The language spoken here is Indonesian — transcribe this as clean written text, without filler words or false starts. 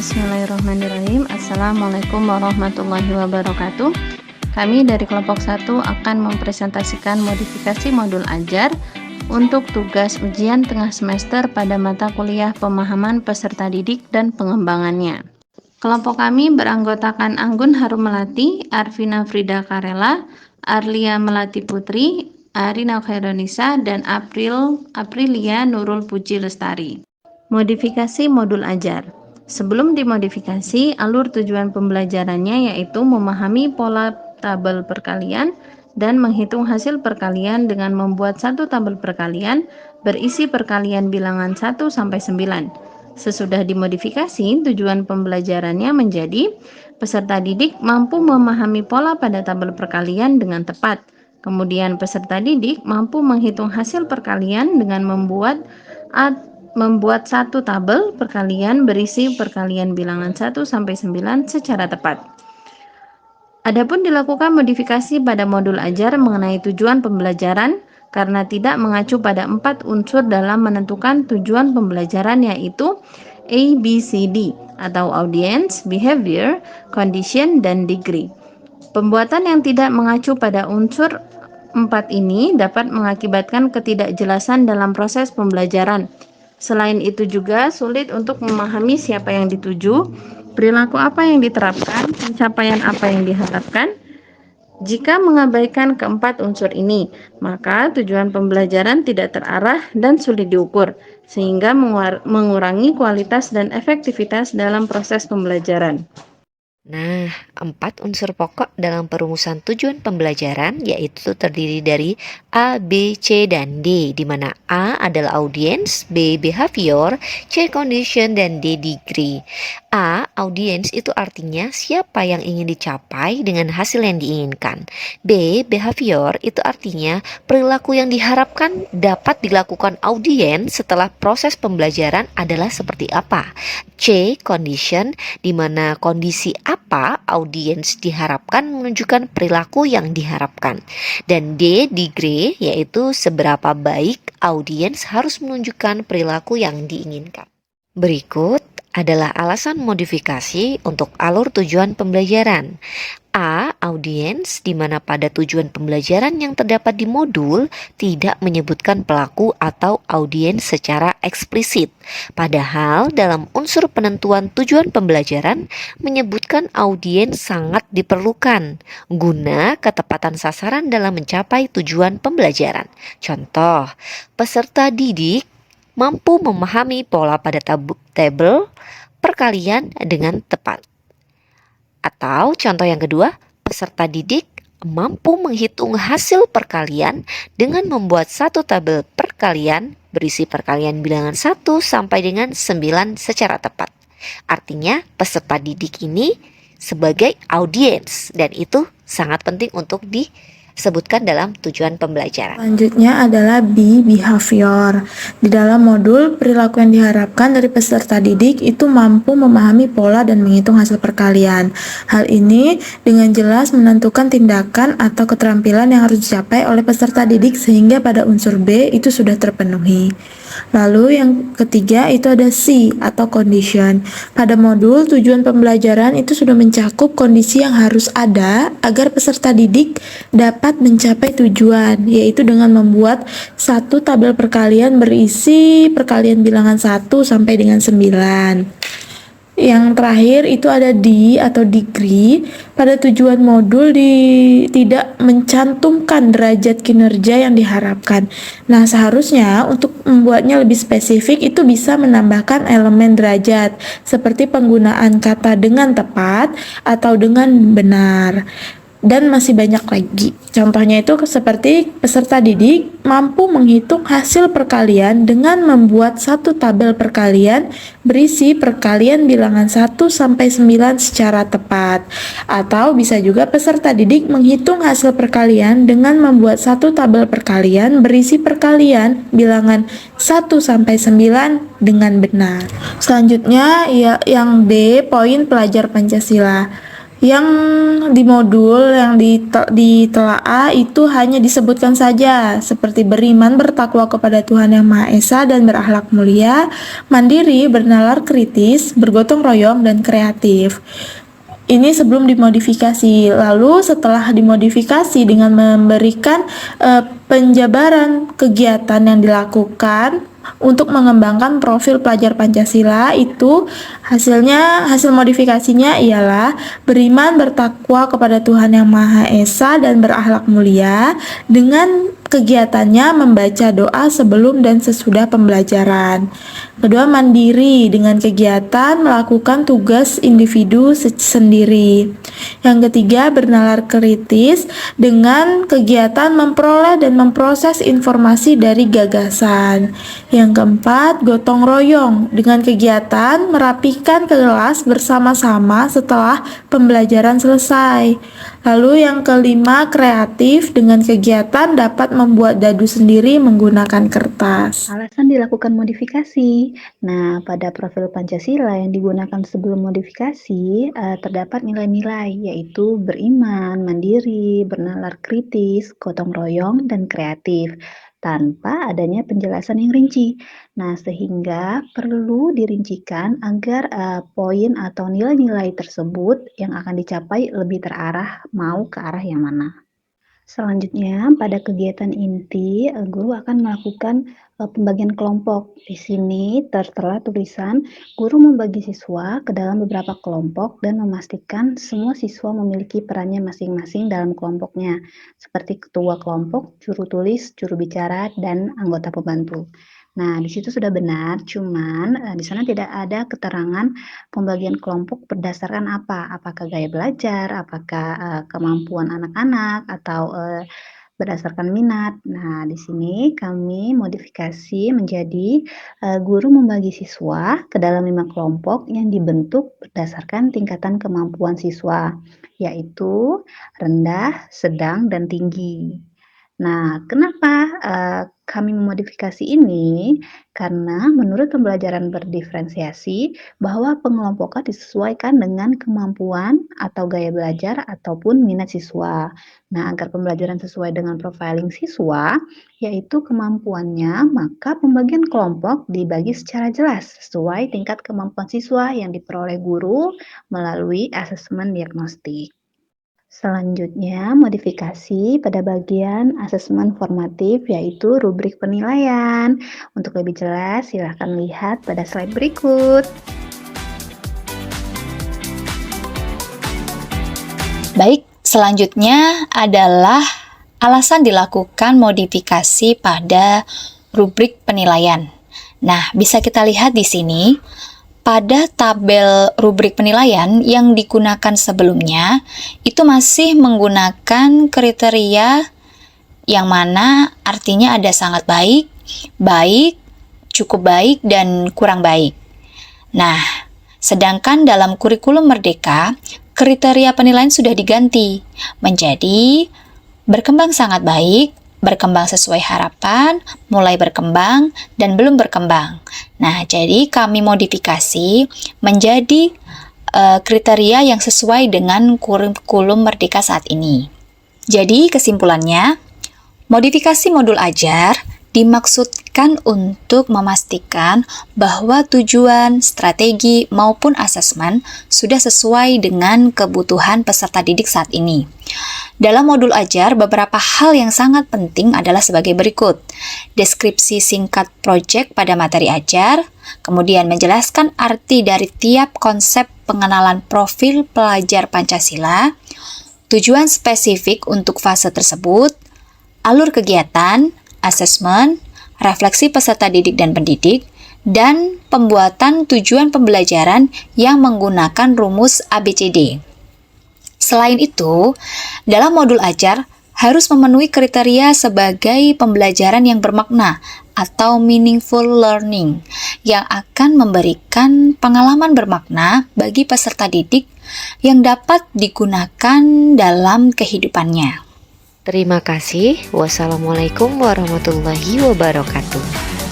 Bismillahirrahmanirrahim. Assalamualaikum warahmatullahi wabarakatuh. Kami dari kelompok 1 akan mempresentasikan modifikasi modul ajar untuk tugas ujian tengah semester pada mata kuliah pemahaman peserta didik dan pengembangannya. Kelompok kami beranggotakan Anggun Harum Melati, Arvina Frida Karela, Arlia Melati Putri, Arina Khaironisa, dan Aprilia Nurul Puji Lestari. Modifikasi modul ajar. Sebelum dimodifikasi, alur tujuan pembelajarannya yaitu memahami pola tabel perkalian dan menghitung hasil perkalian dengan membuat satu tabel perkalian berisi perkalian bilangan 1 sampai 9. Sesudah dimodifikasi, tujuan pembelajarannya menjadi peserta didik mampu memahami pola pada tabel perkalian dengan tepat. Kemudian peserta didik mampu menghitung hasil perkalian dengan membuat satu tabel perkalian berisi perkalian bilangan 1 sampai 9 secara tepat. Adapun dilakukan modifikasi pada modul ajar mengenai tujuan pembelajaran karena tidak mengacu pada 4 unsur dalam menentukan tujuan pembelajaran, yaitu ABCD atau audience, behavior, condition, dan degree. Pembuatan yang tidak mengacu pada unsur 4 ini dapat mengakibatkan ketidakjelasan dalam proses pembelajaran. Selain itu juga sulit untuk memahami siapa yang dituju, perilaku apa yang diterapkan, pencapaian apa yang diharapkan. Jika mengabaikan keempat unsur ini, maka tujuan pembelajaran tidak terarah dan sulit diukur, sehingga mengurangi kualitas dan efektivitas dalam proses pembelajaran. Nah, 4 unsur pokok dalam perumusan tujuan pembelajaran yaitu terdiri dari A, B, C, dan D, di mana A adalah audience, B, behavior, C, condition, dan D, degree. A, audience itu artinya siapa yang ingin dicapai dengan hasil yang diinginkan. B, behavior itu artinya perilaku yang diharapkan dapat dilakukan audiens setelah proses pembelajaran adalah seperti apa. C, condition, di mana kondisi apa audiens diharapkan menunjukkan perilaku yang diharapkan. Dan D, degree, yaitu seberapa baik audiens harus menunjukkan perilaku yang diinginkan. Berikut adalah alasan modifikasi untuk alur tujuan pembelajaran. A, audiens, di mana pada tujuan pembelajaran yang terdapat di modul tidak menyebutkan pelaku atau audiens secara eksplisit. Padahal dalam unsur penentuan tujuan pembelajaran menyebutkan audiens sangat diperlukan guna ketepatan sasaran dalam mencapai tujuan pembelajaran. Contoh, peserta didik mampu memahami pola pada tabel perkalian dengan tepat. Atau contoh yang kedua, peserta didik mampu menghitung hasil perkalian dengan membuat satu tabel perkalian berisi perkalian bilangan 1 sampai dengan 9 secara tepat. Artinya peserta didik ini sebagai audiens dan itu sangat penting untuk disebutkan dalam tujuan pembelajaran. Selanjutnya adalah B, behavior. Di dalam modul, perilaku yang diharapkan dari peserta didik itu mampu memahami pola dan menghitung hasil perkalian. Hal ini dengan jelas menentukan tindakan atau keterampilan yang harus dicapai oleh peserta didik sehingga pada unsur B itu sudah terpenuhi. Lalu yang ketiga itu ada C atau condition. Pada modul, tujuan pembelajaran itu sudah mencakup kondisi yang harus ada agar peserta didik dapat mencapai tujuan, yaitu dengan membuat satu tabel perkalian berisi perkalian bilangan 1 sampai dengan 9. Yang terakhir itu ada D atau degree. Pada tujuan modul tidak mencantumkan derajat kinerja yang diharapkan. Nah, seharusnya untuk membuatnya lebih spesifik itu bisa menambahkan elemen derajat seperti penggunaan kata dengan tepat atau dengan benar. Dan masih banyak lagi. Contohnya itu seperti peserta didik mampu menghitung hasil perkalian dengan membuat satu tabel perkalian berisi perkalian bilangan 1 sampai 9 secara tepat. Atau bisa juga peserta didik menghitung hasil perkalian dengan membuat satu tabel perkalian berisi perkalian bilangan 1 sampai 9 dengan benar. Selanjutnya yang D, poin pelajar Pancasila. Yang di modul yang ditelaah itu hanya disebutkan saja seperti beriman, bertakwa kepada Tuhan Yang Maha Esa dan berakhlak mulia, mandiri, bernalar kritis, bergotong royong dan kreatif. Ini sebelum dimodifikasi. Lalu setelah dimodifikasi dengan memberikan penjabaran kegiatan yang dilakukan untuk mengembangkan profil pelajar Pancasila, itu hasil modifikasinya ialah beriman, bertakwa kepada Tuhan Yang Maha Esa dan berakhlak mulia, dengan kegiatannya membaca doa sebelum dan sesudah pembelajaran. Kedua, mandiri dengan kegiatan melakukan tugas individu sendiri. Yang ketiga, bernalar kritis dengan kegiatan memperoleh dan memproses informasi dari gagasan. Yang keempat, gotong royong dengan kegiatan merapikan kelas bersama-sama setelah pembelajaran selesai. Lalu yang kelima, kreatif dengan kegiatan dapat membuat dadu sendiri menggunakan kertas. Alasan dilakukan modifikasi. Nah, pada profil Pancasila yang digunakan sebelum modifikasi terdapat nilai-nilai, yaitu beriman, mandiri, bernalar kritis, gotong royong, dan kreatif, tanpa adanya penjelasan yang rinci. Nah, sehingga perlu dirincikan agar poin atau nilai-nilai tersebut yang akan dicapai lebih terarah mau ke arah yang mana. Selanjutnya, pada kegiatan inti, guru akan melakukan pembagian kelompok. Di sini tertera tulisan, guru membagi siswa ke dalam beberapa kelompok dan memastikan semua siswa memiliki perannya masing-masing dalam kelompoknya, seperti ketua kelompok, juru tulis, juru bicara, dan anggota pembantu. Nah, di situ sudah benar, cuman di sana tidak ada keterangan pembagian kelompok berdasarkan apa? Apakah gaya belajar, apakah kemampuan anak-anak, atau berdasarkan minat. Nah, di sini kami modifikasi menjadi guru membagi siswa ke dalam 5 kelompok yang dibentuk berdasarkan tingkatan kemampuan siswa, yaitu rendah, sedang, dan tinggi. Nah, kenapa kami memodifikasi ini? Karena menurut pembelajaran berdiferensiasi, bahwa pengelompokan disesuaikan dengan kemampuan atau gaya belajar ataupun minat siswa. Nah, agar pembelajaran sesuai dengan profiling siswa, yaitu kemampuannya, maka pembagian kelompok dibagi secara jelas sesuai tingkat kemampuan siswa yang diperoleh guru melalui asesmen diagnostik. Selanjutnya, modifikasi pada bagian asesmen formatif, yaitu rubrik penilaian. Untuk lebih jelas, silakan lihat pada slide berikut. Baik, selanjutnya adalah alasan dilakukan modifikasi pada rubrik penilaian. Nah, bisa kita lihat di sini. Pada tabel rubrik penilaian yang digunakan sebelumnya, itu masih menggunakan kriteria yang mana artinya ada sangat baik, baik, cukup baik, dan kurang baik. Nah, sedangkan dalam kurikulum Merdeka, kriteria penilaian sudah diganti menjadi berkembang sangat baik, berkembang sesuai harapan, mulai berkembang, dan belum berkembang. Nah, jadi kami modifikasi menjadi kriteria yang sesuai dengan kurikulum Merdeka saat ini. Jadi, kesimpulannya, modifikasi modul ajar dimaksudkan untuk memastikan bahwa tujuan, strategi, maupun asesmen sudah sesuai dengan kebutuhan peserta didik saat ini. Dalam modul ajar, beberapa hal yang sangat penting adalah sebagai berikut. Deskripsi singkat proyek pada materi ajar, kemudian menjelaskan arti dari tiap konsep pengenalan profil pelajar Pancasila, tujuan spesifik untuk fase tersebut, alur kegiatan, asesmen, refleksi peserta didik dan pendidik, dan pembuatan tujuan pembelajaran yang menggunakan rumus ABCD. Selain itu, dalam modul ajar harus memenuhi kriteria sebagai pembelajaran yang bermakna atau meaningful learning yang akan memberikan pengalaman bermakna bagi peserta didik yang dapat digunakan dalam kehidupannya. Terima kasih. Wassalamualaikum warahmatullahi wabarakatuh.